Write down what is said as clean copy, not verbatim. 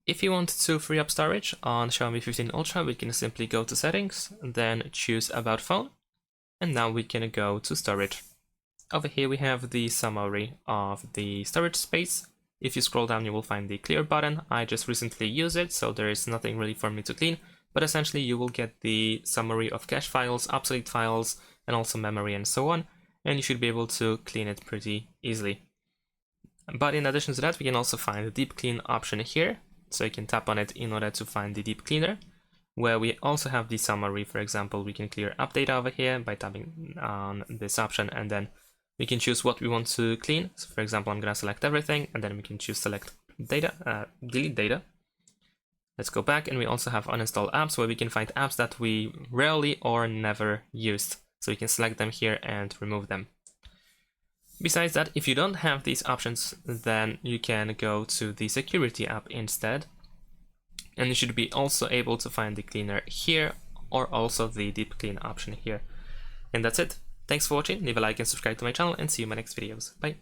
If you want to free up storage on Xiaomi 15 Ultra, we can simply go to settings, then choose about phone, and now we can go to storage. Over here we have the summary of the storage space. If you scroll down, you will find the clear button. I just recently used it, so there is nothing really for me to clean, but essentially you will get the summary of cache files, obsolete files, and also memory and so on, and you should be able to clean it pretty easily. But in addition to that, we can also find the deep clean option here, so you can tap on it in order to find the deep cleaner, where we also have the summary. For example, we can clear app data over here by tapping on this option, and then we can choose what we want to clean. So for example, I'm gonna select everything, and then we can choose select data, delete data. Let's go back, and we also have uninstall apps, where we can find apps that we rarely or never used. So we can select them here and remove them. Besides that, if you don't have these options, then you can go to the security app instead, and you should be also able to find the cleaner here, or also the deep clean option here. And that's it. Thanks for watching, leave a like and subscribe to my channel, and see you in my next videos. Bye!